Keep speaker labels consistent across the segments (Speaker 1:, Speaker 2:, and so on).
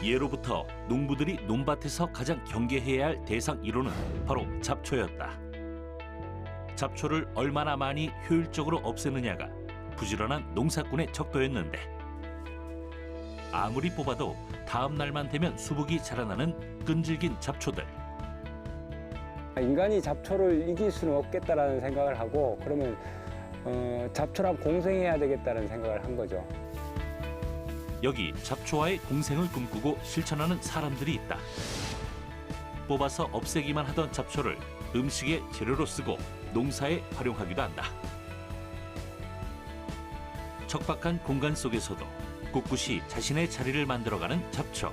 Speaker 1: 예로부터 농부들이 논밭에서 가장 경계해야 할 대상 1호는 바로 잡초였다. 잡초를 얼마나 많이 효율적으로 없애느냐가 부지런한 농사꾼의 척도였는데 아무리 뽑아도 다음 날만 되면 수북이 자라나는 끈질긴 잡초들.
Speaker 2: 인간이 잡초를 이길 수는 없겠다라는 생각을 하고 그러면 잡초랑 공생해야 되겠다는 생각을 한 거죠.
Speaker 1: 여기 잡초와의 공생을 꿈꾸고 실천하는 사람들이 있다. 뽑아서 없애기만 하던 잡초를 음식의 재료로 쓰고 농사에 활용하기도 한다. 척박한 공간 속에서도 꿋꿋이 자신의 자리를 만들어가는 잡초.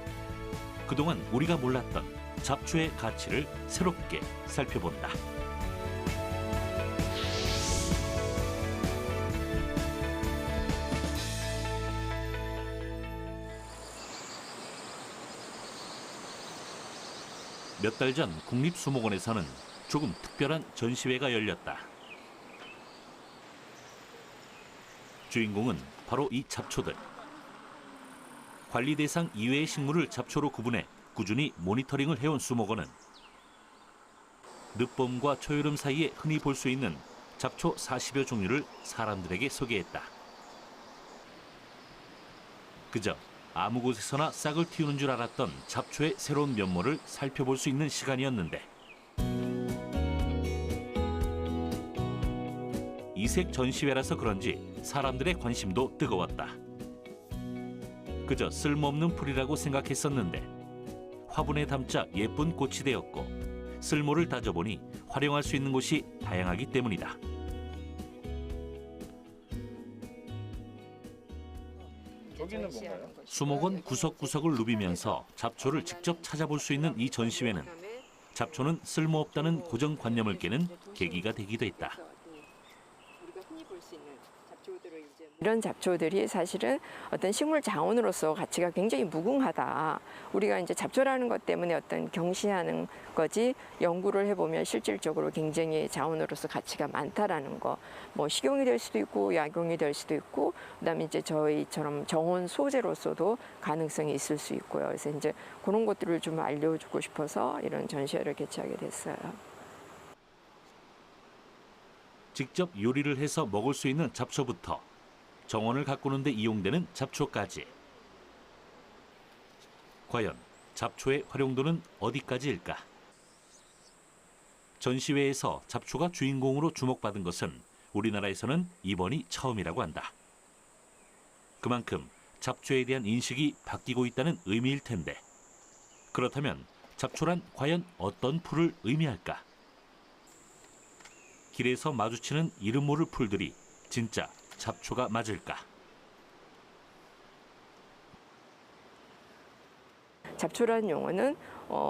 Speaker 1: 그동안 우리가 몰랐던 잡초의 가치를 새롭게 살펴본다. 몇 달 전 국립수목원에서는 조금 특별한 전시회가 열렸다. 주인공은 바로 이 잡초들. 관리 대상 이외의 식물을 잡초로 구분해 꾸준히 모니터링을 해온 수목원은 늦봄과 초여름 사이에 흔히 볼 수 있는 잡초 40여 종류를 사람들에게 소개했다. 그저 아무 곳에서나 싹을 틔우는 줄 알았던 잡초의 새로운 면모를 살펴볼 수 있는 시간이었는데 이색 전시회라서 그런지 사람들의 관심도 뜨거웠다. 그저 쓸모없는 풀이라고 생각했었는데 화분에 담자 예쁜 꽃이 되었고 쓸모를 따져보니 활용할 수 있는 곳이 다양하기 때문이다.
Speaker 3: 저기는 뭔가요?
Speaker 1: 수목원 구석구석을 누비면서 잡초를 직접 찾아볼 수 있는 이 전시회는 잡초는 쓸모없다는 고정관념을 깨는 계기가 되기도 했다.
Speaker 4: 이런 잡초들이 사실은 어떤 식물 자원으로서 가치가 굉장히 무궁하다. 우리가 이제 잡초라는 것 때문에 어떤 경시하는 거지 연구를 해보면 실질적으로 굉장히 자원으로서 가치가 많다라는 거. 뭐 식용이 될 수도 있고 약용이 될 수도 있고 그다음에 이제 저희처럼 정원 소재로서도 가능성이 있을 수 있고요. 그래서 이제 그런 것들을 좀 알려주고 싶어서 이런 전시회를 개최하게 됐어요.
Speaker 1: 직접 요리를 해서 먹을 수 있는 잡초부터 정원을 가꾸는 데 이용되는 잡초까지. 과연 잡초의 활용도는 어디까지일까? 전시회에서 잡초가 주인공으로 주목받은 것은 우리나라에서는 이번이 처음이라고 한다. 그만큼 잡초에 대한 인식이 바뀌고 있다는 의미일 텐데 그렇다면 잡초란 과연 어떤 풀을 의미할까? 길에서 마주치는 이름 모를 풀들이 진짜 잡초가 맞을까?
Speaker 4: 잡초라는 용어는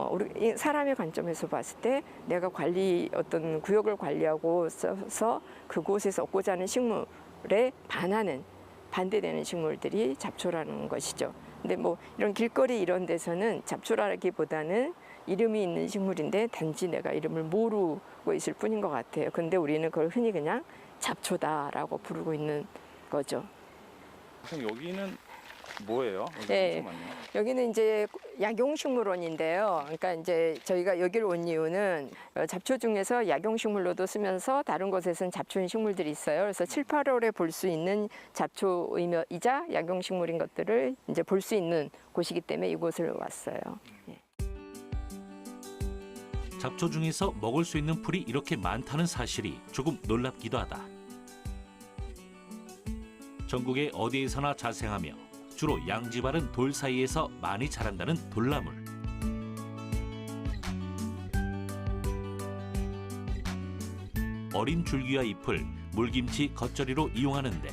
Speaker 4: 우리 사람의 관점에서 봤을 때 내가 어떤 구역을 관리하고 써서 그곳에서 얻고자 하는 식물에 반대되는 식물들이 잡초라는 것이죠. 근데 뭐 이런 길거리 이런 데서는 잡초라기보다는 이름이 있는 식물인데 단지 내가 이름을 모르고 있을 뿐인 것 같아요. 근데 우리는 그걸 흔히 그냥 잡초다라고 부르고 있는 거죠.
Speaker 3: 선생님 여기는 뭐예요?
Speaker 4: 네, 여기는 이제 약용식물원인데요. 그러니까 이제 저희가 여기를 온 이유는 잡초 중에서 약용식물로도 쓰면서 다른 곳에서는 잡초인 식물들이 있어요. 그래서 7, 8월에 볼 수 있는 잡초이자 약용식물인 것들을 이제 볼 수 있는 곳이기 때문에 이곳을 왔어요. 네.
Speaker 1: 잡초 중에서 먹을 수 있는 풀이 이렇게 많다는 사실이 조금 놀랍기도 하다. 전국의 어디에서나 자생하며 주로 양지 바른 돌 사이에서 많이 자란다는 돌나물. 어린 줄기와 잎을 물김치 겉절이로 이용하는데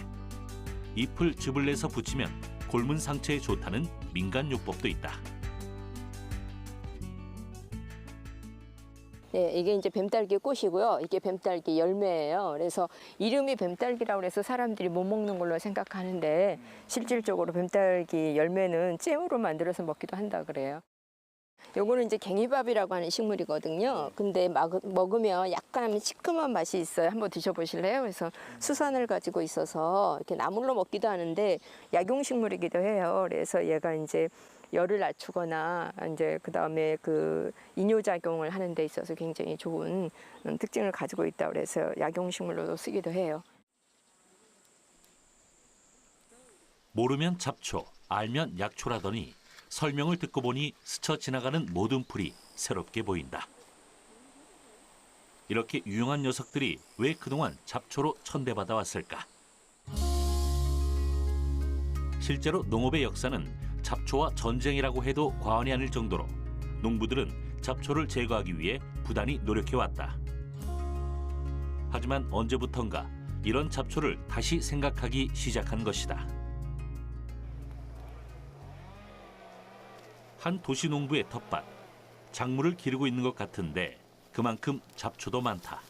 Speaker 1: 잎을 즙을 내서 부치면 곪은 상처에 좋다는 민간요법도 있다.
Speaker 4: 네, 이게 이제 뱀딸기 꽃이고요. 이게 뱀딸기 열매예요. 그래서 이름이 뱀딸기라고 해서 사람들이 못 먹는 걸로 생각하는데 실질적으로 뱀딸기 열매는 잼으로 만들어서 먹기도 한다 그래요. 요거는 이제 갱이밥이라고 하는 식물이거든요. 근데 먹으면 약간 시큼한 맛이 있어요. 한번 드셔보실래요? 그래서 수산을 가지고 있어서 이렇게 나물로 먹기도 하는데 약용식물이기도 해요. 그래서 얘가 이제 열을 낮추거나 이제 그 다음에 그 이뇨작용을 하는 데 있어서 굉장히 좋은 특징을 가지고 있다고 그래서 약용식물로도 쓰기도 해요.
Speaker 1: 모르면 잡초, 알면 약초라더니 설명을 듣고 보니 스쳐 지나가는 모든 풀이 새롭게 보인다. 이렇게 유용한 녀석들이 왜 그동안 잡초로 천대받아 왔을까? 실제로 농업의 역사는 잡초와 전쟁이라고 해도 과언이 아닐 정도로 농부들은 잡초를 제거하기 위해 부단히 노력해왔다. 하지만 언제부턴가 이런 잡초를 다시 생각하기 시작한 것이다. 한 도시 농부의 텃밭, 작물을 기르고 있는 것 같은데 그만큼 잡초도 많다.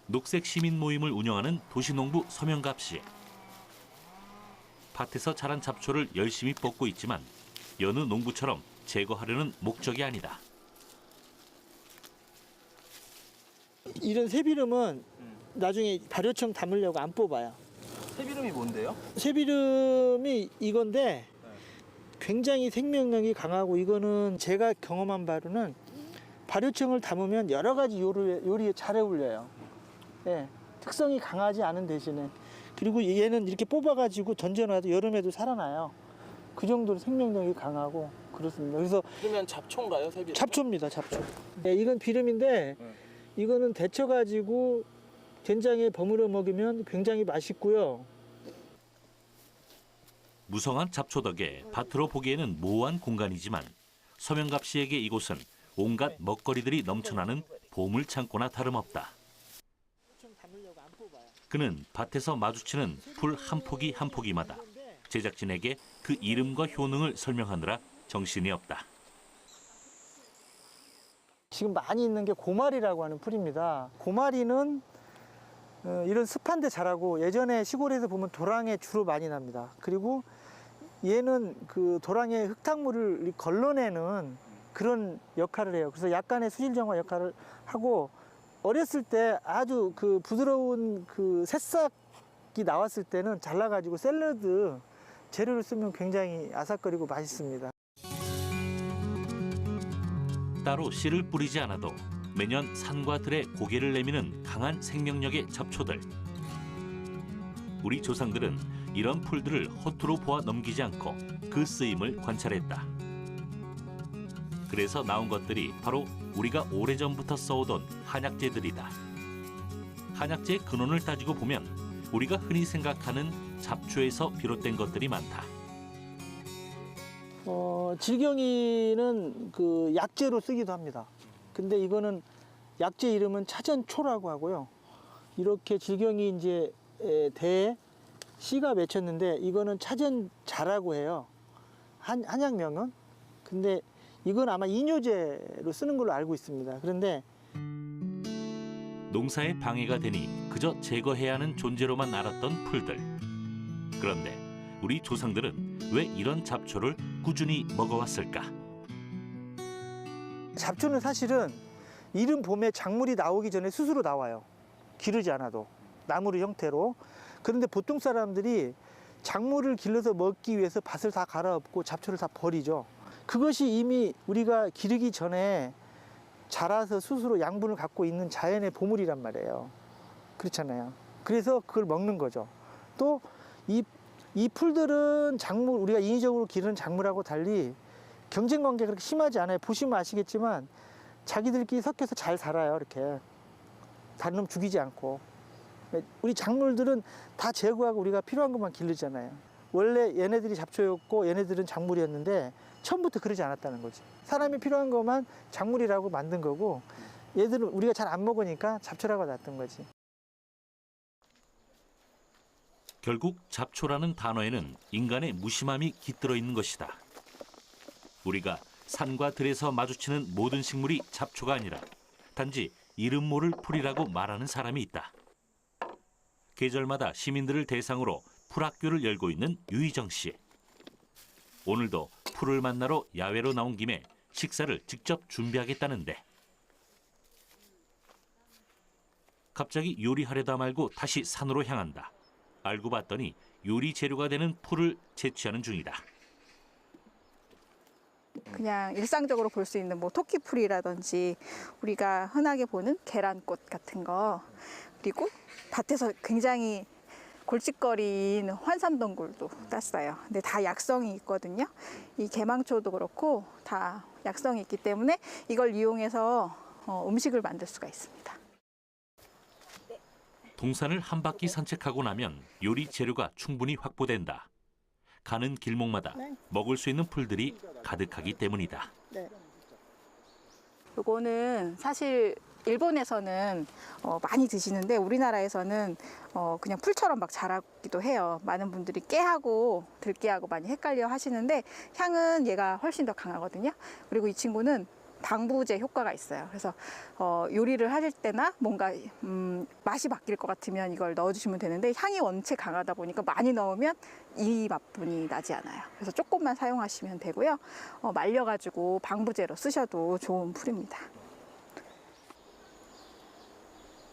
Speaker 1: 녹색 시민 모임을 운영하는 도시농부 서명갑 씨. 밭에서 자란 잡초를 열심히 뽑고 있지만 여느 농부처럼 제거하려는 목적이 아니다.
Speaker 5: 이런 새비름은 나중에 발효청 담으려고 안 뽑아요.
Speaker 3: 새비름이 뭔데요?
Speaker 5: 새비름이 이건데 굉장히 생명력이 강하고 이거는 제가 경험한 바로는 발효청을 담으면 여러 가지 요리에 잘 어울려요. 예, 특성이 강하지 않은 대신에 그리고 얘는 이렇게 뽑아가지고 던져놔도 여름에도 살아나요. 그 정도로 생명력이 강하고 그렇습니다. 그래서
Speaker 6: 그러면 잡초인가요, 새비름?
Speaker 5: 잡초입니다, 잡초. 예, 이건 비름인데 이거는 데쳐가지고 된장에 버무려 먹으면 굉장히 맛있고요.
Speaker 1: 무성한 잡초 덕에 밭으로 보기에는 모호한 공간이지만 서명갑 씨에게 이곳은 온갖 먹거리들이 넘쳐나는 보물 창고나 다름없다. 그는 밭에서 마주치는 풀 한 포기 한 포기마다 제작진에게 그 이름과 효능을 설명하느라 정신이 없다.
Speaker 5: 지금 많이 있는 게 고마리라고 하는 풀입니다. 고마리는 이런 습한 데 자라고 예전에 시골에서 보면 도랑에 주로 많이 납니다. 그리고 얘는 그 도랑의 흙탕물을 걸러내는 그런 역할을 해요. 그래서 약간의 수질정화 역할을 하고 어렸을 때 아주 그 부드러운 그 새싹이 나왔을 때는 잘라가지고 샐러드 재료를 쓰면 굉장히 아삭거리고 맛있습니다.
Speaker 1: 따로 씨를 뿌리지 않아도 매년 산과 들에 고개를 내미는 강한 생명력의 잡초들. 우리 조상들은 이런 풀들을 허투루 보아 넘기지 않고 그 쓰임을 관찰했다. 그래서 나온 것들이 바로 우리가 오래전부터 써오던 한약재들이다. 한약재의 근원을 따지고 보면 우리가 흔히 생각하는 잡초에서 비롯된 것들이 많다.
Speaker 5: 질경이는 그 약재로 쓰기도 합니다. 근데 이거는 약재 이름은 차전초라고 하고요. 이렇게 질경이 이제 대에 씨가 맺혔는데 이거는 차전자라고 해요. 한약명은. 근데 이건 아마 이뇨제로 쓰는 걸로 알고 있습니다. 그런데
Speaker 1: 농사에 방해가 되니 그저 제거해야 하는 존재로만 알았던 풀들. 그런데 우리 조상들은 왜 이런 잡초를 꾸준히 먹어왔을까?
Speaker 5: 잡초는 사실은 이른 봄에 작물이 나오기 전에 스스로 나와요. 기르지 않아도 나무의 형태로. 그런데 보통 사람들이 작물을 길러서 먹기 위해서 밭을 다 갈아엎고 잡초를 다 버리죠. 그것이 이미 우리가 기르기 전에 자라서 스스로 양분을 갖고 있는 자연의 보물이란 말이에요. 그렇잖아요. 그래서 그걸 먹는 거죠. 또 이 풀들은 작물, 우리가 인위적으로 기르는 작물하고 달리 경쟁 관계가 그렇게 심하지 않아요. 보시면 아시겠지만 자기들끼리 섞여서 잘 살아요. 이렇게 다른 놈 죽이지 않고. 우리 작물들은 다 제거하고 우리가 필요한 것만 기르잖아요. 원래 얘네들이 잡초였고 얘네들은 작물이었는데 처음부터 그러지 않았다는 거지. 사람이 필요한 것만 작물이라고 만든 거고 얘들은 우리가 잘 안 먹으니까 잡초라고 놨던 거지.
Speaker 1: 결국 잡초라는 단어에는 인간의 무심함이 깃들어 있는 것이다. 우리가 산과 들에서 마주치는 모든 식물이 잡초가 아니라 단지 이름 모를 풀이라고 말하는 사람이 있다. 계절마다 시민들을 대상으로 풀학교를 열고 있는 유희정 씨. 오늘도 풀을 만나러 야외로 나온 김에 식사를 직접 준비하겠다는데 갑자기 요리하려다 말고 다시 산으로 향한다. 알고 봤더니 요리 재료가 되는 풀을 채취하는 중이다.
Speaker 6: 그냥 일상적으로 볼 수 있는 뭐 토끼풀이라든지 우리가 흔하게 보는 계란꽃 같은 거, 그리고 밭에서 굉장히 골칫거리인 환삼동굴도 땄어요. 근데 다 약성이 있거든요. 이 개망초도 그렇고 다 약성이 있기 때문에 이걸 이용해서 음식을 만들 수가 있습니다.
Speaker 1: 동산을 한 바퀴 산책하고 나면 요리 재료가 충분히 확보된다. 가는 길목마다 먹을 수 있는 풀들이 가득하기 때문이다.
Speaker 6: 이거는 사실 일본에서는 많이 드시는데 우리나라에서는 그냥 풀처럼 막 자라기도 해요. 많은 분들이 깨하고 들깨하고 많이 헷갈려 하시는데 향은 얘가 훨씬 더 강하거든요. 그리고 이 친구는 방부제 효과가 있어요. 그래서 요리를 하실 때나 뭔가 맛이 바뀔 것 같으면 이걸 넣어주시면 되는데 향이 원체 강하다 보니까 많이 넣으면 이 맛분이 나지 않아요. 그래서 조금만 사용하시면 되고요. 말려가지고 방부제로 쓰셔도 좋은 풀입니다.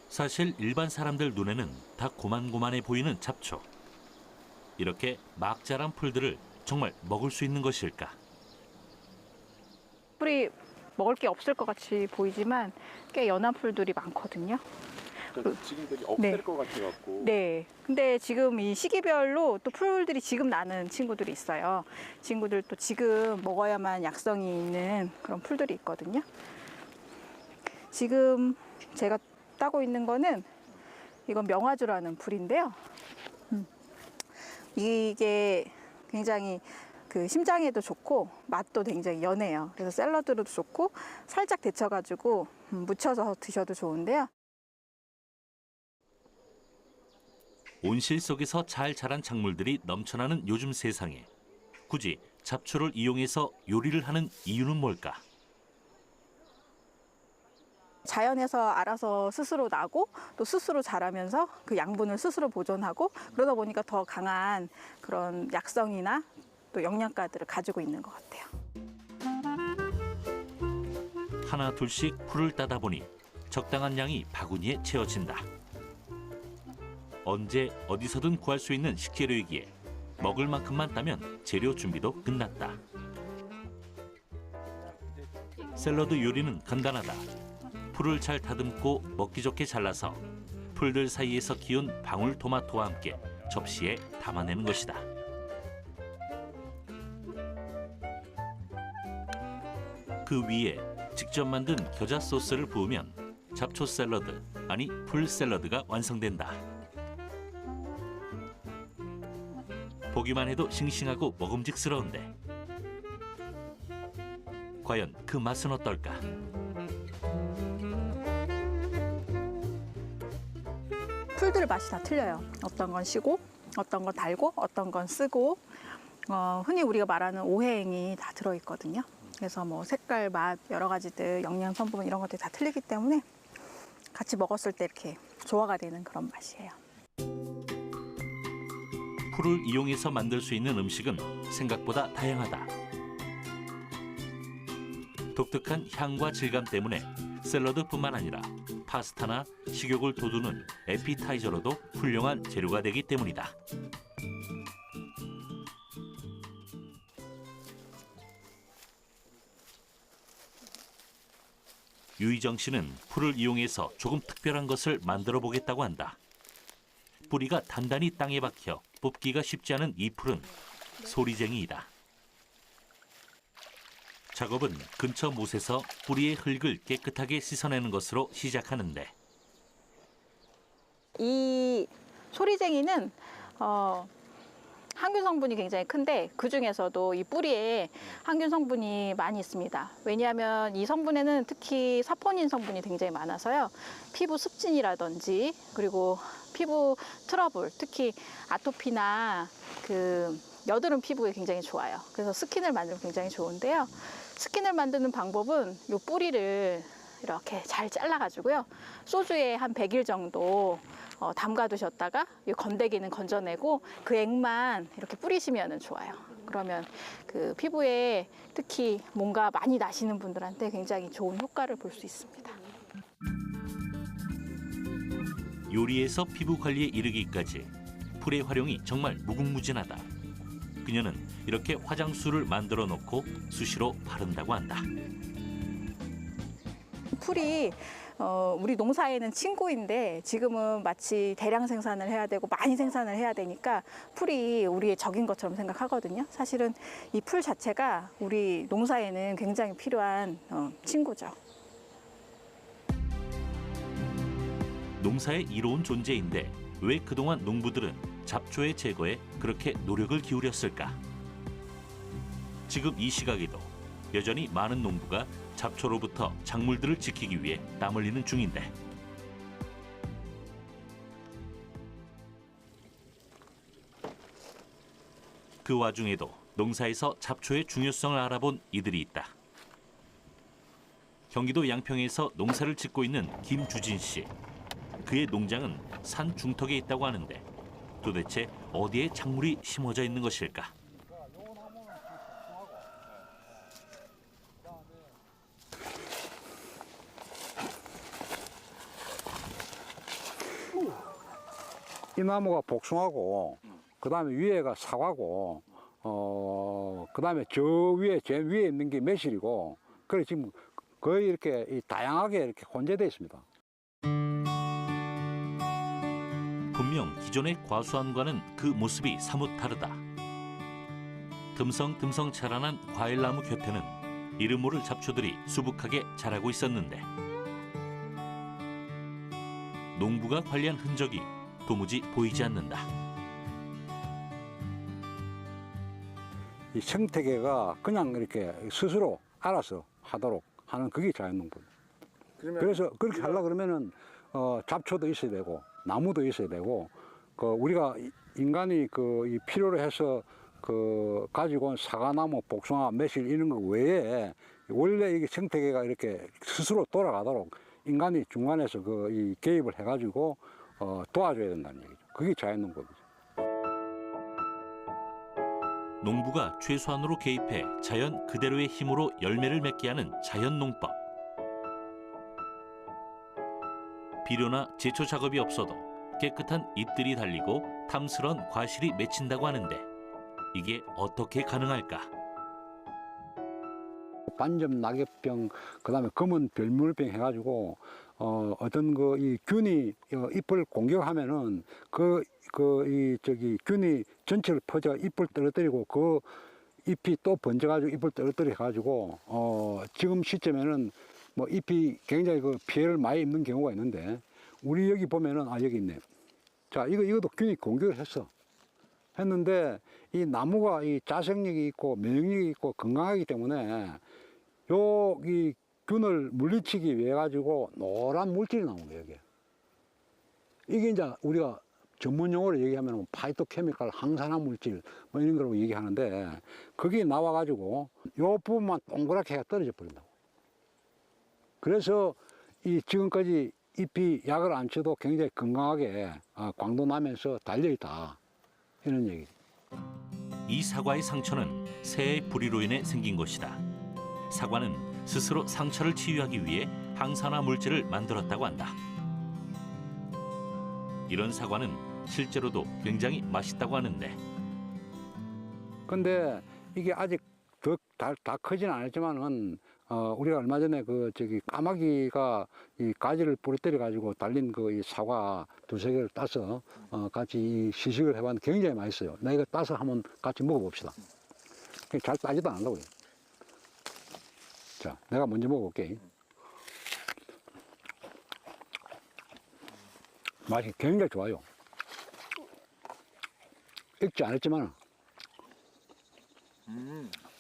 Speaker 1: 사실 일반 사람들 눈에는 다 고만고만해 보이는 잡초. 이렇게 막 자란 풀들을 정말 먹을 수 있는 것일까?
Speaker 6: 풀이 먹을 게 없을 것 같이 보이지만 꽤 연한 풀들이 많거든요.
Speaker 3: 지금 되게 없앨
Speaker 6: 네.
Speaker 3: 것 같아갖고.
Speaker 6: 네. 근데 지금 이 시기별로 또 풀들이 지금 나는 친구들이 있어요. 친구들도 지금 먹어야만 약성이 있는 그런 풀들이 있거든요. 지금 제가 따고 있는 거는 이건 명화주라는 풀인데요. 이게 굉장히 그 심장에도 좋고 맛도 굉장히 연해요. 그래서 샐러드로도 좋고 살짝 데쳐가지고 무쳐서 드셔도 좋은데요.
Speaker 1: 온실 속에서 잘 자란 작물들이 넘쳐나는 요즘 세상에 굳이 잡초를 이용해서 요리를 하는 이유는 뭘까?
Speaker 6: 자연에서 알아서 스스로 나고 또 스스로 자라면서 그 양분을 스스로 보존하고 그러다 보니까 더 강한 그런 약성이나 또 영양가들을 가지고 있는 것 같아요.
Speaker 1: 하나 둘씩 풀을 따다 보니 적당한 양이 바구니에 채워진다. 언제 어디서든 구할 수 있는 식재료이기에 먹을 만큼만 따면 재료 준비도 끝났다. 샐러드 요리는 간단하다. 풀을 잘 다듬고 먹기 좋게 잘라서 풀들 사이에서 키운 방울토마토와 함께 접시에 담아내는 것이다. 그 위에 직접 만든 겨자 소스를 부으면 잡초 샐러드, 아니 풀 샐러드가 완성된다. 보기만 해도 싱싱하고 먹음직스러운데 과연 그 맛은 어떨까?
Speaker 6: 풀들 맛이 다 틀려요. 어떤 건 시고, 어떤 건 달고, 어떤 건 쓰고, 흔히 우리가 말하는 오해행이 다 들어있거든요. 그래서 뭐 색깔, 맛, 여러 가지들, 영양 성분 이런 것들이 다 틀리기 때문에 같이 먹었을 때 이렇게 조화가 되는 그런 맛이에요.
Speaker 1: 풀을 이용해서 만들 수 있는 음식은 생각보다 다양하다. 독특한 향과 질감 때문에 샐러드뿐만 아니라 파스타나 식욕을 돋우는 에피타이저로도 훌륭한 재료가 되기 때문이다. 유희정 씨는 풀을 이용해서 조금 특별한 것을 만들어 보겠다고 한다. 뿌리가 단단히 땅에 박혀 뽑기가 쉽지 않은 이 풀은 소리쟁이이다. 작업은 근처 못에서 뿌리의 흙을 깨끗하게 씻어내는 것으로 시작하는데
Speaker 6: 이 소리쟁이는 항균 성분이 굉장히 큰데 그 중에서도 이 뿌리에 항균 성분이 많이 있습니다. 왜냐하면 이 성분에는 특히 사포닌 성분이 굉장히 많아서요. 피부 습진이라든지 그리고 피부 트러블, 특히 아토피나 그 여드름 피부에 굉장히 좋아요. 그래서 스킨을 만들면 굉장히 좋은데요. 스킨을 만드는 방법은 이 뿌리를 이렇게 잘 잘라가지고요. 소주에 한 100일 정도 담가 두셨다가 이 건더기는 건져내고 그 액만 이렇게 뿌리시면 좋아요. 그러면 그 피부에 특히 뭔가 많이 나시는 분들한테 굉장히 좋은 효과를 볼 수 있습니다.
Speaker 1: 요리에서 피부 관리에 이르기까지 풀의 활용이 정말 무궁무진하다. 그녀는 이렇게 화장수를 만들어 놓고 수시로 바른다고 한다.
Speaker 6: 풀이 우리 농사에는 친구인데 지금은 마치 대량 생산을 해야 되고 많이 생산을 해야 되니까 풀이 우리의 적인 것처럼 생각하거든요. 사실은 이 풀 자체가 우리 농사에는 굉장히 필요한 친구죠.
Speaker 1: 농사의 이로운 존재인데 왜 그동안 농부들은 잡초의 제거에 그렇게 노력을 기울였을까? 지금 이 시각에도 여전히 많은 농부가 잡초로부터 작물들을 지키기 위해 땀 흘리는 중인데 그 와중에도 농사에서 잡초의 중요성을 알아본 이들이 있다. 경기도 양평에서 농사를 짓고 있는 김주진 씨. 그의 농장은 산 중턱에 있다고 하는데 도대체 어디에 작물이 심어져 있는 것일까?
Speaker 7: 이 나무가 복숭아고, 그 다음에 위에가 사과고, 그 다음에 저 위에, 제일 위에 있는 게 매실이고, 그래 지금 거의 이렇게 다양하게 이렇게 혼재되어 있습니다.
Speaker 1: 분명 기존의 과수원과는 그 모습이 사뭇 다르다. 듬성듬성 자라난 과일나무 곁에는 이름 모를 잡초들이 수북하게 자라고 있었는데 농부가 관리한 흔적이 도무지 보이지 않는다.
Speaker 7: 이 생태계가 그냥 이렇게 스스로 알아서 하도록 하는 그게 자연농법. 그래서 그렇게 하려고 그러면은 잡초도 있어야 되고 나무도 있어야 되고 우리가 인간이 이 필요로 해서 가지고 온 사과나무, 복숭아, 매실 이런 거 외에 원래 이게 생태계가 이렇게 스스로 돌아가도록 인간이 중간에서 이 개입을 해가지고 도와줘야 된다는 얘기죠. 그게 자연농법이죠.
Speaker 1: 농부가 최소한으로 개입해 자연 그대로의 힘으로 열매를 맺게 하는 자연농법. 비료나 제초 작업이 없어도 깨끗한 잎들이 달리고 탐스런 과실이 맺힌다고 하는데 이게 어떻게 가능할까?
Speaker 7: 반점 낙엽병, 그다음에 검은 별물병 해가지고 어떤 이 균이 잎을 공격하면은 균이 전체를 퍼져 잎을 떨어뜨리고 그 잎이 또 번져가지고 잎을 떨어뜨려 가지고 지금 시점에는 뭐 잎이 굉장히 피해를 많이 입는 경우가 있는데 우리 여기 보면은 여기 있네. 자 이것도 균이 공격을 했는데 이 나무가 이 자생력이 있고 면역력이 있고 건강하기 때문에 이 균을 물리치기 위해 가지고 노란 물질이 나온 거예요. 이게 이제 우리가 전문 용어로 얘기하면 파이토케미칼 항산화 물질 뭐 이런 거라고 얘기하는데 그게 나와 가지고 요 부분만 동그랗게 해가 떨어져 버린다고. 그래서 이 지금까지 잎이 약을 안 쳐도 굉장히 건강하게 광도 나면서 달려있다 이런 얘기죠.
Speaker 1: 이 사과의 상처는 새의 불이로 인해 생긴 것이다. 사과는 스스로 상처를 치유하기 위해 항산화 물질을 만들었다고 한다. 이런 사과는 실제로도 굉장히 맛있다고 하는데
Speaker 7: 근데 이게 아직 다 크지는 않았지만은 우리가 얼마 전에 까마귀가 이 가지를 부러뜨려 가지고 달린 이 사과 두세 개를 따서 같이 시식을 해봤는데 굉장히 맛있어요. 나 이거 따서 한번 같이 먹어봅시다. 잘 따지도 않는다고요. 자, 내가 먼저 먹어볼게. 맛이 굉장히 좋아요. 익지 않았지만,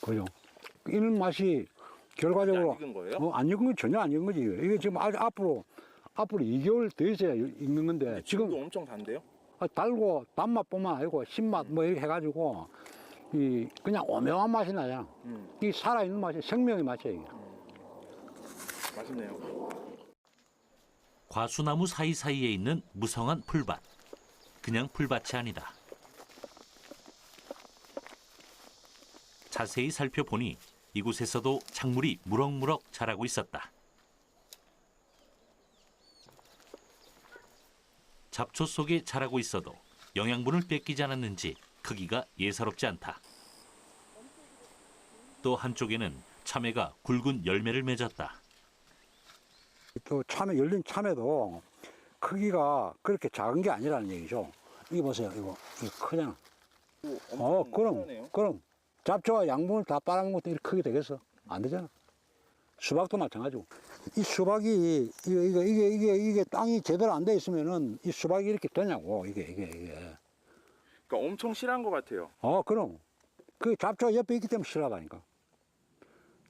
Speaker 7: 그죠? 이런 맛이 결과적으로
Speaker 3: 안 익은 거예요?
Speaker 7: 안 익은 건 전혀 안 익은 거지. 이게 지금 아직 앞으로 2개월 더 있어야 익는 건데
Speaker 3: 지금도 엄청 단데요?
Speaker 7: 달고 단맛뿐만 아니고 신맛 뭐 이렇게 해가지고 그냥 오묘한 맛이 나잖아. 이 살아있는 맛이 생명의 맛이야 이게.
Speaker 3: 맛있네요.
Speaker 1: 과수나무 사이사이에 있는 무성한 풀밭. 그냥 풀밭이 아니다. 자세히 살펴보니 이곳에서도 작물이 무럭무럭 자라고 있었다. 잡초 속에 자라고 있어도 영양분을 뺏기지 않았는지 크기가 예사롭지 않다. 또 한쪽에는 참외가 굵은 열매를 맺었다.
Speaker 7: 또 참외, 열린 참외도 크기가 그렇게 작은 게 아니라는 얘기죠. 이거 보세요, 이거 크잖아. 그럼 잡초와 양분을 다 빨아먹은 것도 이렇게 크게 되겠어? 안 되잖아. 수박도 마찬가지고. 이 수박이 이게 땅이 제대로 안 돼 있으면은 이 수박이 이렇게 되냐고 이게.
Speaker 3: 그러니까 엄청 실한 것 같아요.
Speaker 7: 그럼 그 잡초 옆에 있기 때문에 실하다니까.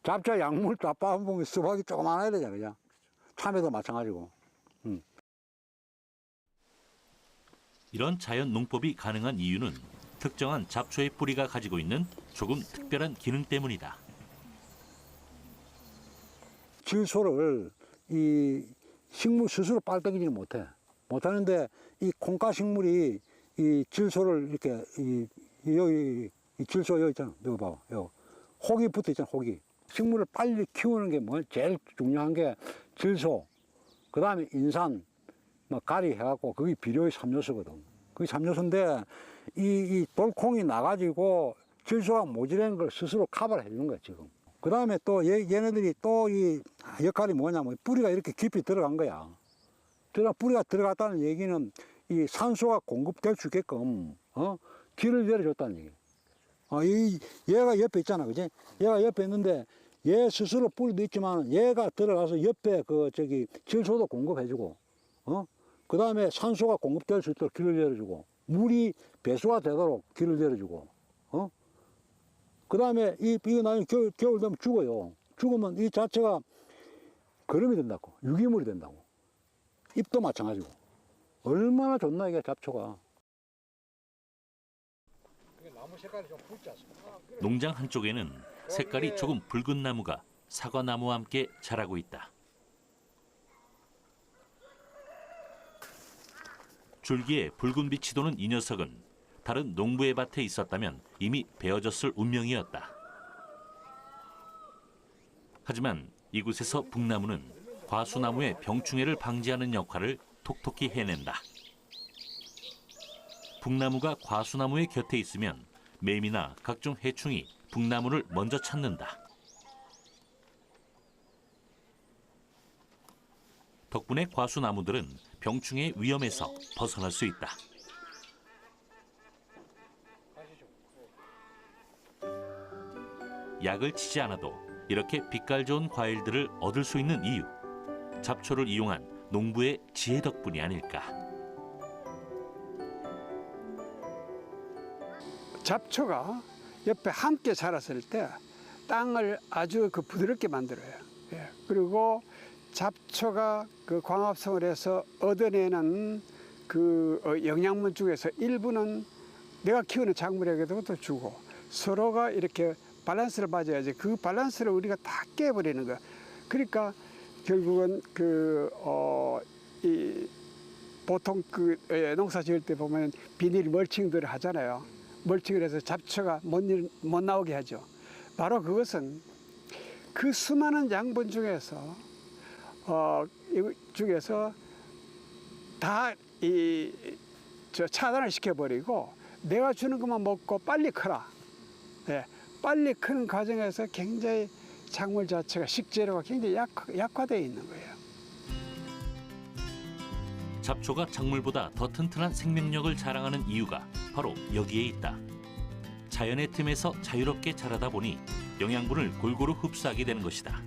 Speaker 7: 잡초 양분을 다 빨아먹으면 수박이 조그만해야 되잖아, 그냥. 참외도 마찬가지고.
Speaker 1: 이런 자연 농법이 가능한 이유는 특정한 잡초의 뿌리가 가지고 있는 조금 특별한 기능 때문이다.
Speaker 7: 질소를 이 식물 스스로 빨아들이지 못하는데 이 콩가 식물이 이 질소를 이렇게 여기 이 질소 여기 있잖아. 여기 봐봐. 여기 혹이 붙어 있잖아. 혹이. 식물을 빨리 키우는 게 뭐 제일 중요한 게 질소, 그 다음에 인산, 뭐 가리 해갖고 그게 비료의 3요소거든. 그게 3요소인데 이 돌콩이 나가지고 질소가 모자라는 걸 스스로 커버를 해주는 거야 지금. 그 다음에 또 얘네들이 또 이 역할이 뭐냐면 뿌리가 이렇게 깊이 들어간 거야. 뿌리가 들어갔다는 얘기는 이 산소가 공급될 수 있게끔 길을 열어줬다는 얘기. 얘가 옆에 있잖아, 그지? 얘가 옆에 있는데 얘 스스로 뿌리도 있지만 얘가 들어가서 옆에 질소도 공급해주고, 그 다음에 산소가 공급될 수 있도록 길을 열어주고, 물이 배수가 되도록 길을 열어주고, 그 다음에 이거 나중에 겨울 되면 죽어요. 죽으면 이 자체가 거름이 된다고, 유기물이 된다고. 잎도 마찬가지고. 얼마나 좋나 이게 잡초가. 나무 색깔이 좀 붉지 않습니까?
Speaker 1: 농장 한쪽에는 색깔이 조금 붉은 나무가 사과나무와 함께 자라고 있다. 줄기에 붉은 빛이 도는 이 녀석은 다른 농부의 밭에 있었다면 이미 베어졌을 운명이었다. 하지만 이곳에서 북나무는 과수나무의 병충해를 방지하는 역할을 톡톡히 해낸다. 북나무가 과수나무의 곁에 있으면 매미나 각종 해충이 북나무를 먼저 찾는다. 덕분에 과수나무들은 병충해의 위험에서 벗어날 수 있다. 약을 치지 않아도 이렇게 빛깔 좋은 과일들을 얻을 수 있는 이유, 잡초를 이용한 농부의 지혜 덕분이 아닐까.
Speaker 8: 잡초가 옆에 함께 자랐을 때 땅을 아주 부드럽게 만들어요. 예. 그리고 잡초가 광합성을 해서 얻어내는 영양분 중에서 일부는 내가 키우는 작물에게도 또 주고 서로가 이렇게 밸런스를 맞아야지 그 밸런스를 우리가 다 깨버리는 거야. 그러니까 결국은 보통 농사 지을 때 보면 비닐 멀칭들을 하잖아요. 멀칭을 해서 잡초가 못 나오게 하죠. 바로 그것은 그 수많은 양분 중에서 다 차단을 시켜버리고 내가 주는 것만 먹고 빨리 커라. 네, 빨리 크는 과정에서 굉장히 작물 자체가 식재료가 굉장히 약화되어 있는 거예요.
Speaker 1: 잡초가 작물보다 더 튼튼한 생명력을 자랑하는 이유가 바로 여기에 있다. 자연의 틈에서 자유롭게 자라다 보니 영양분을 골고루 흡수하게 되는 것이다.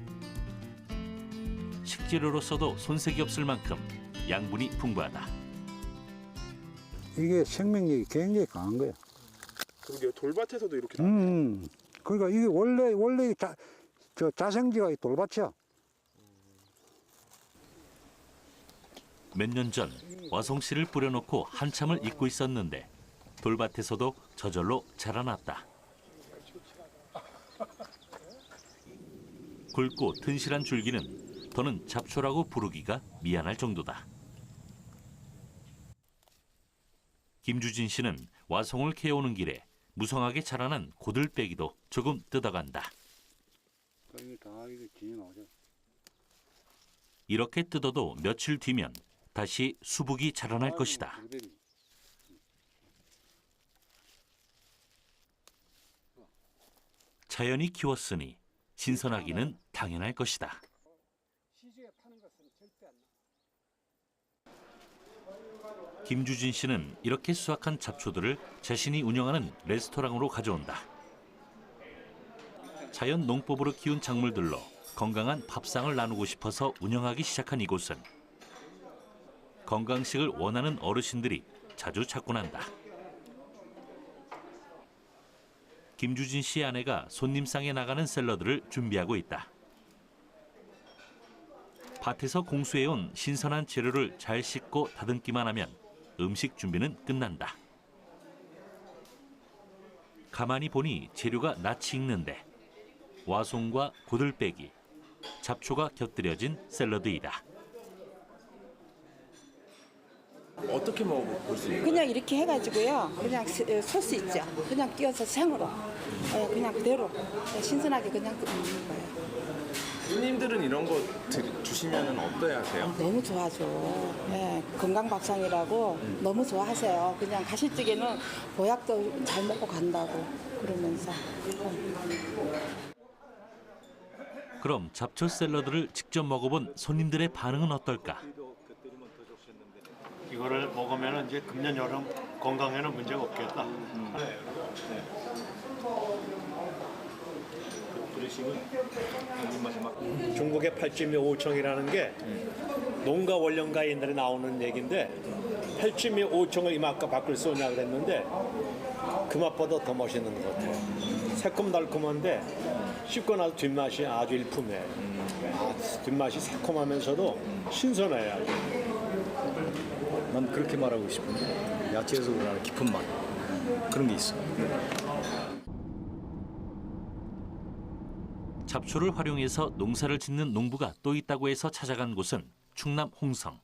Speaker 1: 식재료로서도 손색이 없을 만큼 양분이 풍부하다.
Speaker 7: 이게 생명력이 굉장히 강한 거야.
Speaker 3: 그러게요. 돌밭에서도 이렇게 나와요.
Speaker 7: 그러니까 이게 원래 자생지가 이 돌밭이야.
Speaker 1: 몇 년 전 와송씨를 뿌려놓고 한참을 잊고 있었는데 돌밭에서도 저절로 자라났다. 굵고 튼실한 줄기는 더는 잡초라고 부르기가 미안할 정도다. 김주진 씨는 와송을 캐오는 길에 무성하게 자라난 고들빼기도 조금 뜯어간다.
Speaker 7: 이게 다 이게 진이 나오죠.
Speaker 1: 이렇게 뜯어도 며칠 뒤면 다시 수북이 자라날 것이다. 자연이 키웠으니 신선하기는 당연할 것이다. 김주진 씨는 이렇게 수확한 잡초들을 자신이 운영하는 레스토랑으로 가져온다. 자연 농법으로 키운 작물들로 건강한 밥상을 나누고 싶어서 운영하기 시작한 이곳은 건강식을 원하는 어르신들이 자주 찾곤 한다. 김주진 씨의 아내가 손님상에 나가는 샐러드를 준비하고 있다. 밭에서 공수해온 신선한 재료를 잘 씻고 다듬기만 하면 음식 준비는 끝난다. 가만히 보니 재료가 낯이 익는데 와송과 고들빼기, 잡초가 곁들여진 샐러드이다.
Speaker 3: 어떻게 먹어볼 수 있어요?
Speaker 9: 그냥 이렇게 해가지고요. 그냥 소스 있죠. 그냥 끼워서 생으로 그냥 그대로 신선하게 그냥 먹는 거예요.
Speaker 3: 손님들은 이런 거 주시면 어떠해 하세요?
Speaker 9: 너무 좋아하죠. 예, 건강밥상이라고 너무 좋아하세요. 그냥 가실 적에는 보약도 잘 먹고 간다고 그러면서.
Speaker 1: 그럼 잡초 샐러드를 직접 먹어본 손님들의 반응은 어떨까?
Speaker 10: 이거를 먹으면 이제 금년 여름 건강에는 문제가 없겠다. 중국의 팔찌미 오청이라는 게 농가 원령가 옛날에 나오는 얘기인데 팔찌미 오청을 이만큼 밖을 쏘냐 그랬는데 그 맛보다 더 멋있는 것 같아요. 새콤달콤한데 씹고 나서 뒷맛이 아주 일품이에요. 뒷맛이 새콤하면서도 신선해요.
Speaker 11: 난 그렇게 말하고 싶은데 야채에서 우러나는 깊은 맛 그런 게 있어.
Speaker 1: 잡초를 활용해서 농사를 짓는 농부가 또 있다고 해서 찾아간 곳은 충남 홍성.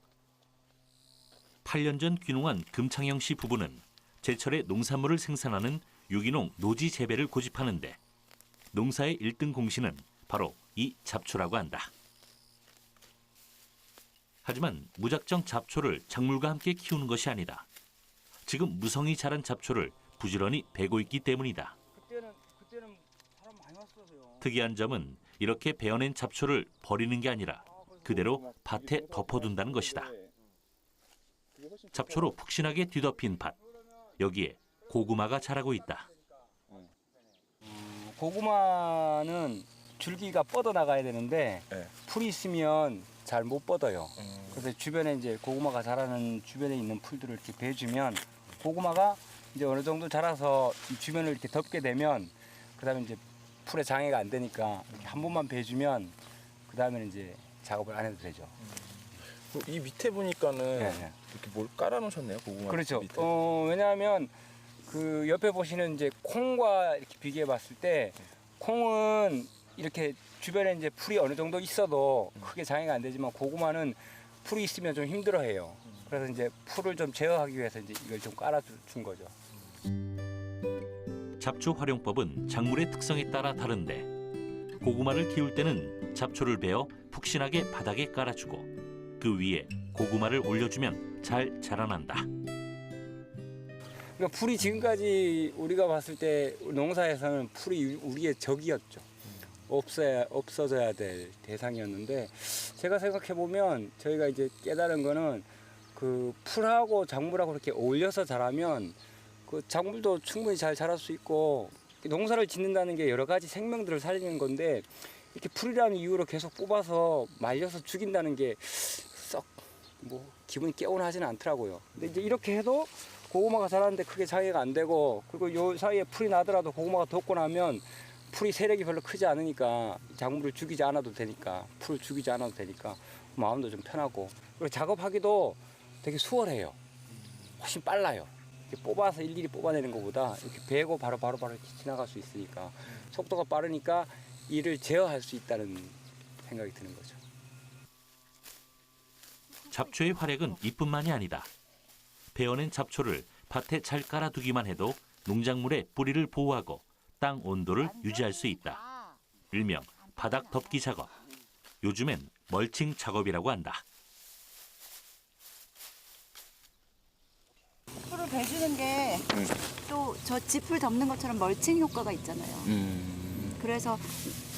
Speaker 1: 8년 전 귀농한 금창영 씨 부부는 제철에 농산물을 생산하는 유기농 노지 재배를 고집하는데 농사의 1등 공신은 바로 이 잡초라고 한다. 하지만 무작정 잡초를 작물과 함께 키우는 것이 아니다. 지금 무성히 자란 잡초를 부지런히 베고 있기 때문이다.
Speaker 2: 그때는 사람 많이 왔어서요.
Speaker 1: 특이한 점은 이렇게 베어낸 잡초를 버리는 게 아니라 그대로 밭에 덮어둔다는 것이다. 잡초로 푹신하게 뒤덮인 밭. 여기에 고구마가 자라고 있다.
Speaker 2: 고구마는 줄기가 뻗어 나가야 되는데
Speaker 3: 네.
Speaker 2: 풀이 있으면 잘 못 뻗어요. 그래서 주변에 이제 고구마가 자라는 주변에 있는 풀들을 이렇게 베주면 고구마가 이제 어느 정도 자라서 이 주변을 이렇게 덮게 되면 그다음에 이제 풀에 장애가 안 되니까 이렇게 한 번만 베주면 그다음에는 이제 작업을 안 해도 되죠.
Speaker 3: 이 밑에 보니까는
Speaker 2: 네.
Speaker 3: 이렇게 뭘 깔아놓으셨네요, 고구마
Speaker 2: 그렇죠.
Speaker 3: 밑에.
Speaker 2: 왜냐하면 그 옆에 보시는 이제 콩과 이렇게 비교해봤을 때 콩은 이렇게 주변에 이제 풀이 어느 정도 있어도 크게 장애가 안 되지만 고구마는 풀이 있으면 좀 힘들어해요. 그래서 이제 풀을 좀 제어하기 위해서 이제 이걸 좀 깔아준 거죠.
Speaker 1: 잡초 활용법은 작물의 특성에 따라 다른데 고구마를 키울 때는 잡초를 베어 푹신하게 바닥에 깔아주고 그 위에 고구마를 올려주면 잘 자라난다.
Speaker 2: 그러니까 풀이 지금까지 우리가 봤을 때 농사에서는 풀이 우리의 적이었죠. 없어져야 될 대상이었는데 제가 생각해 보면 저희가 이제 깨달은 거는 그 풀하고 작물하고 이렇게 어울려서 자라면 그 작물도 충분히 잘 자랄 수 있고 농사를 짓는다는 게 여러 가지 생명들을 살리는 건데 이렇게 풀이라는 이유로 계속 뽑아서 말려서 죽인다는 게 썩 뭐 기분이 개운하지는 않더라고요. 근데 이제 이렇게 해도 고구마가 자라는데 크게 장애가 안 되고 그리고 요 사이에 풀이 나더라도 고구마가 돋고 나면 풀이 세력이 별로 크지 않으니까 작물을 죽이지 않아도 되니까 풀을 죽이지 않아도 되니까 마음도 좀 편하고 그리고 작업하기도 되게 수월해요. 훨씬 빨라요. 이렇게 뽑아서 일일이 뽑아내는 것보다 이렇게 베고 바로바로 이렇게 지나갈 수 있으니까 속도가 빠르니까 일을 제어할 수 있다는 생각이 드는 거죠.
Speaker 1: 잡초의 활약은 이뿐만이 아니다. 베어낸 잡초를 밭에 잘 깔아두기만 해도 농작물의 뿌리를 보호하고 땅 온도를 유지할 수 있다. 일명 바닥 덮기 작업. 요즘엔 멀칭 작업이라고 한다.
Speaker 12: 풀을 베주는 게 또 저 지풀 덮는 것처럼 멀칭 효과가 있잖아요. 그래서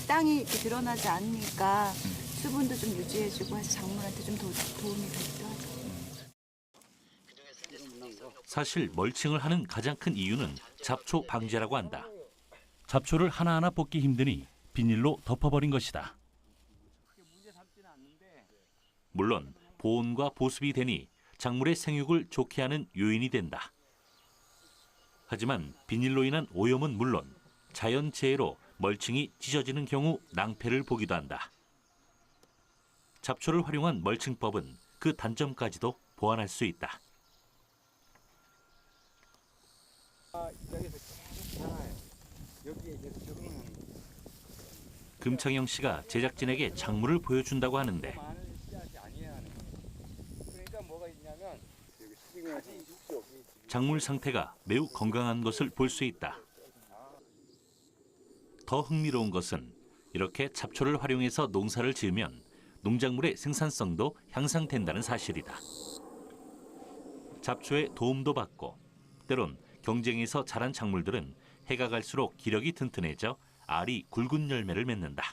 Speaker 12: 땅이 이렇게 드러나지 않으니까 수분도 좀 유지해주고 해서 작물한테 좀 도움이 되기도 하죠.
Speaker 1: 사실 멀칭을 하는 가장 큰 이유는 잡초 방제라고 한다. 잡초를 하나하나 뽑기 힘드니 비닐로 덮어버린 것이다. 물론 보온과 보습이 되니 작물의 생육을 좋게 하는 요인이 된다. 하지만 비닐로 인한 오염은 물론 자연재해로 멀칭이 찢어지는 경우 낭패를 보기도 한다. 잡초를 활용한 멀칭법은 그 단점까지도 보완할 수 있다. 금창영 씨가 제작진에게 작물을 보여준다고 하는데 작물 상태가 매우 건강한 것을 볼 수 있다. 더 흥미로운 것은 이렇게 잡초를 활용해서 농사를 지으면 농작물의 생산성도 향상된다는 사실이다. 잡초의 도움도 받고 때론 경쟁에서 자란 작물들은 해가 갈수록 기력이 튼튼해져 알이 굵은 열매를 맺는다.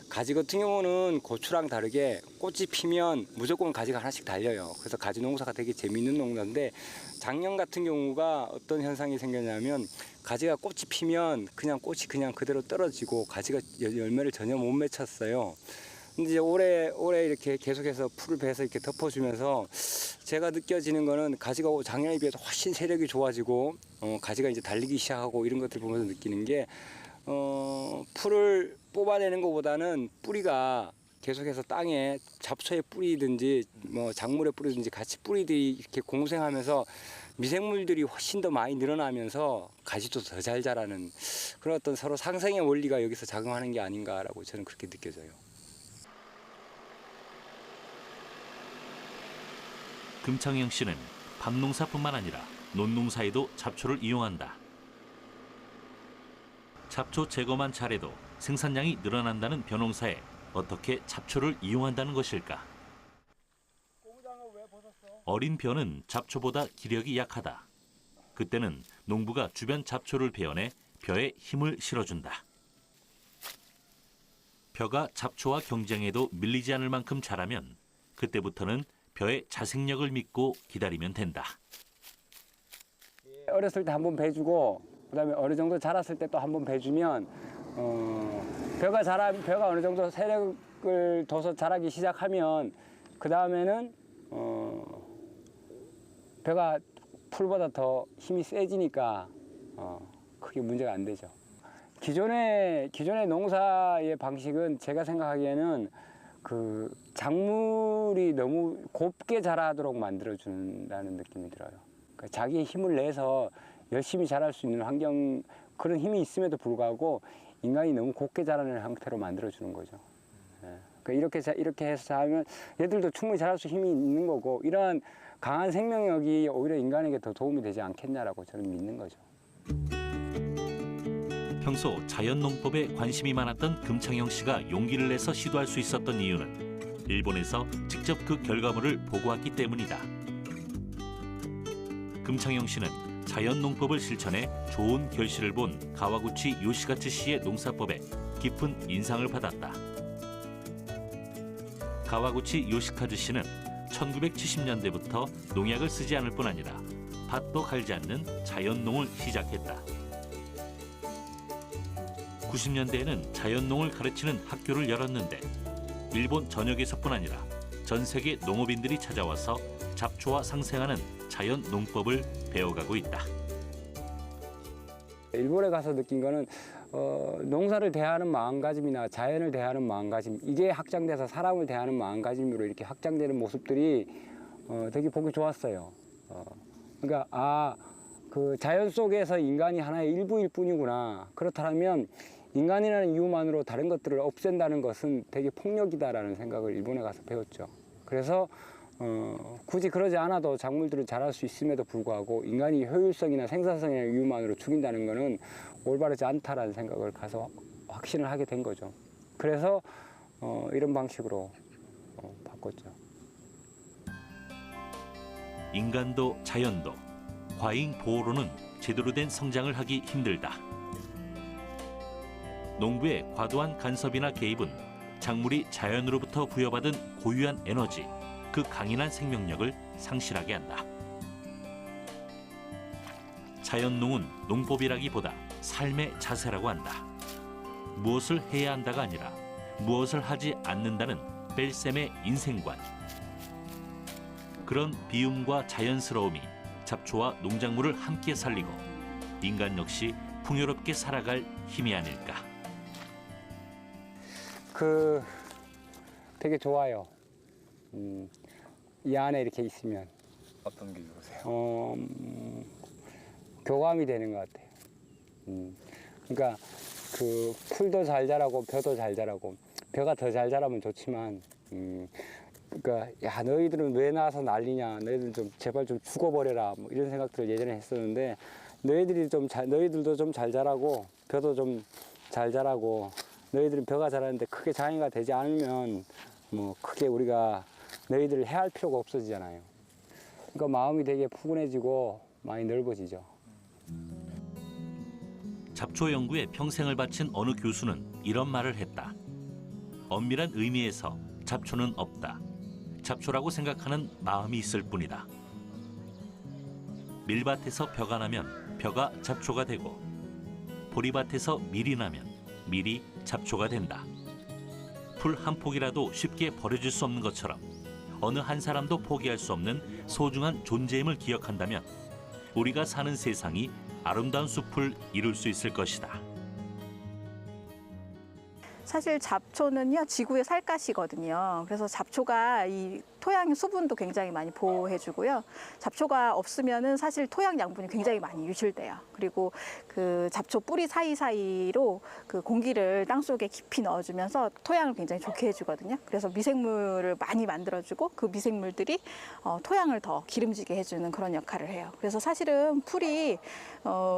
Speaker 2: 가지 같은 경우는 고추랑 다르게 꽃이 피면 무조건 가지가 하나씩 달려요. 그래서 가지 농사가 되게 재미있는 농사인데 작년 같은 경우가 어떤 현상이 생겼냐면 가지가 꽃이 피면 그냥 꽃이 그냥 그대로 떨어지고 가지가 열매를 전혀 못 맺혔어요. 근데 이제 올해 이렇게 계속해서 풀을 베서 이렇게 덮어주면서 제가 느껴지는 거는 가지가 작년에 비해서 훨씬 세력이 좋아지고 가지가 이제 달리기 시작하고 이런 것들 보면서 느끼는 게 풀을 뽑아내는 것보다는 뿌리가 계속해서 땅에 잡초의 뿌리든지 뭐 작물의 뿌리든지 같이 뿌리들이 이렇게 공생하면서 미생물들이 훨씬 더 많이 늘어나면서 가지도 더 잘 자라는 그런 어떤 서로 상생의 원리가 여기서 작용하는 게 아닌가라고 저는 그렇게 느껴져요.
Speaker 1: 금창영 씨는 밤농사뿐만 아니라 논농사에도 잡초를 이용한다. 잡초 제거만 잘해도 생산량이 늘어난다는 벼농사에 어떻게 잡초를 이용한다는 것일까? 어린 벼는 잡초보다 기력이 약하다. 그때는 농부가 주변 잡초를 베어내 벼에 힘을 실어준다. 벼가 잡초와 경쟁해도 밀리지 않을 만큼 자라면 그때부터는 벼의 자생력을 믿고 기다리면 된다.
Speaker 2: 어렸을 때 한번 베주고 그다음에 어느 정도 자랐을 때 또 한번 베주면 벼가 어느 정도 세력을 둬서 자라기 시작하면 그 다음에는 벼가 풀보다 더 힘이 세지니까 크게 문제가 안 되죠. 기존의 농사의 방식은 제가 생각하기에는 그 작물이 너무 곱게 자라도록 만들어준다는 느낌이 들어요. 그러니까 자기의 힘을 내서 열심히 자랄 수 있는 환경, 그런 힘이 있음에도 불구하고 인간이 너무 곱게 자라는 형태로 만들어주는 거죠. 그러니까 이렇게 해서 자라면 얘들도 충분히 자랄 수 힘이 있는 거고 이러한 강한 생명력이 오히려 인간에게 더 도움이 되지 않겠냐라고 저는 믿는 거죠.
Speaker 1: 평소 자연농법에 관심이 많았던 금창영 씨가 용기를 내서 시도할 수 있었던 이유는 일본에서 직접 그 결과물을 보고 왔기 때문이다. 금창영 씨는 자연농법을 실천해 좋은 결실을 본 가와구치 요시카츠 씨의 농사법에 깊은 인상을 받았다. 가와구치 요시카즈 씨는 1970년대부터 농약을 쓰지 않을 뿐 아니라 밭도 갈지 않는 자연농을 시작했다. 90년대에는 자연농을 가르치는 학교를 열었는데 일본 전역에서뿐 아니라 전 세계 농업인들이 찾아와서 잡초와 상생하는 자연농법을 배워가고 있다.
Speaker 2: 일본에 가서 느낀 거는 농사를 대하는 마음가짐이나 자연을 대하는 마음가짐, 이게 확장돼서 사람을 대하는 마음가짐으로 이렇게 확장되는 모습들이 되게 보기 좋았어요. 그러니까 그 자연 속에서 인간이 하나의 일부일 뿐이구나. 그렇다면 인간이라는 이유만으로 다른 것들을 없앤다는 것은 되게 폭력이다라는 생각을 일본에 가서 배웠죠. 그래서 굳이 그러지 않아도 작물들을 자랄 수 있음에도 불구하고 인간이 효율성이나 생산성이나 이유만으로 죽인다는 것은 올바르지 않다라는 생각을 가서 확신을 하게 된 거죠. 그래서 이런 방식으로 바꿨죠.
Speaker 1: 인간도 자연도 과잉 보호로는 제대로 된 성장을 하기 힘들다. 농부의 과도한 간섭이나 개입은 작물이 자연으로부터 부여받은 고유한 에너지, 그 강인한 생명력을 상실하게 한다. 자연농은 농법이라기보다 삶의 자세라고 한다. 무엇을 해야 한다가 아니라 무엇을 하지 않는다는 뺄셈의 인생관. 그런 비움과 자연스러움이 잡초와 농작물을 함께 살리고 인간 역시 풍요롭게 살아갈 힘이 아닐까.
Speaker 2: 되게 좋아요. 이 안에 이렇게 있으면
Speaker 11: 어떤 게 좋으세요?
Speaker 2: 교감이 되는 것 같아요. 그러니까 그 풀도 잘 자라고 벼도 잘 자라고 벼가 더 잘 자라면 좋지만 그러니까 야 너희들은 왜 나와서 난리냐, 너희들 좀 제발 좀 죽어버려라 뭐 이런 생각들을 예전에 했었는데 너희들도 좀 잘 자라고 벼도 좀 잘 자라고 너희들은 벼가 자라는데 크게 장애가 되지 않으면 뭐 크게 우리가 너희들을 해할 필요가 없어지잖아요. 그러니까 마음이 되게 푸근해지고 많이 넓어지죠.
Speaker 1: 잡초 연구에 평생을 바친 어느 교수는 이런 말을 했다. 엄밀한 의미에서 잡초는 없다. 잡초라고 생각하는 마음이 있을 뿐이다. 밀밭에서 벼가 나면 벼가 잡초가 되고 보리밭에서 밀이 나면 밀이 잡초가 된다. 풀 한 폭이라도 쉽게 버려질 수 없는 것처럼 어느 한 사람도 포기할 수 없는 소중한 존재임을 기억한다면 우리가 사는 세상이 아름다운 숲을 이룰 수 있을 것이다.
Speaker 6: 사실 잡초는요, 지구의 살갗이거든요. 그래서 잡초가 이 토양의 수분도 굉장히 많이 보호해주고요. 잡초가 없으면은 사실 토양 양분이 굉장히 많이 유실돼요. 그리고 그 잡초 뿌리 사이사이로 그 공기를 땅속에 깊이 넣어주면서 토양을 굉장히 좋게 해주거든요. 그래서 미생물을 많이 만들어주고 그 미생물들이 토양을 더 기름지게 해주는 그런 역할을 해요. 그래서 사실은 풀이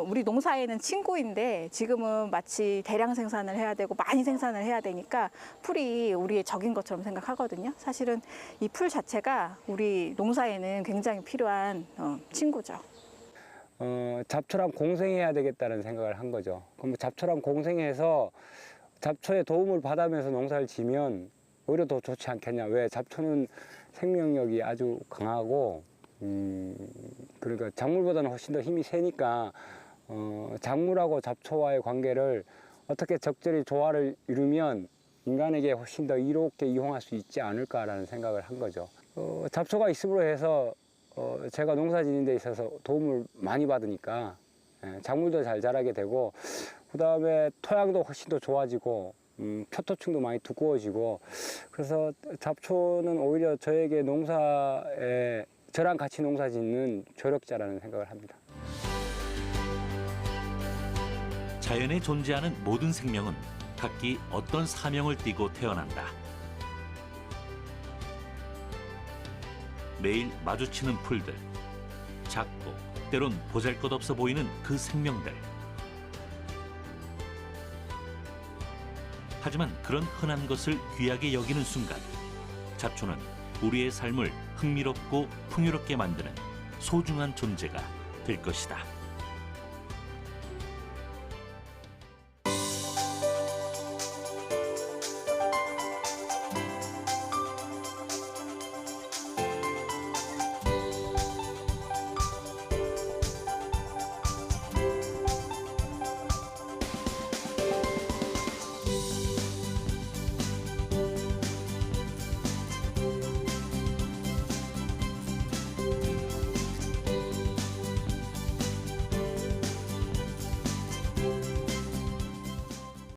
Speaker 6: 우리 농사에는 친구인데 지금은 마치 대량 생산을 해야 되고 많이 생산을 해야 되니까 풀이 우리의 적인 것처럼 생각하거든요. 사실은 이 풀 자체가 우리 농사에는 굉장히 필요한 친구죠.
Speaker 2: 잡초랑 공생해야 되겠다는 생각을 한 거죠. 그럼 잡초랑 공생해서 잡초의 도움을 받으면서 농사를 지면 오히려 더 좋지 않겠냐. 왜? 잡초는 생명력이 아주 강하고 그러니까 작물보다는 훨씬 더 힘이 세니까 작물하고 잡초와의 관계를 어떻게 적절히 조화를 이루면 인간에게 훨씬 더 이롭게 이용할 수 있지 않을까라는 생각을 한 거죠. 잡초가 있음으로 해서 제가 농사 짓는 데 있어서 도움을 많이 받으니까 작물도 잘 자라게 되고 그다음에 토양도 훨씬 더 좋아지고 표토층도 많이 두꺼워지고 그래서 잡초는 오히려 저에게 저랑 같이 농사 짓는 조력자라는 생각을 합니다.
Speaker 1: 자연에 존재하는 모든 생명은 각기 어떤 사명을 띠고 태어난다. 매일 마주치는 풀들, 작고 때론 보잘것없어 보이는 그 생명들. 하지만 그런 흔한 것을 귀하게 여기는 순간 잡초는 우리의 삶을 흥미롭고 풍요롭게 만드는 소중한 존재가 될 것이다.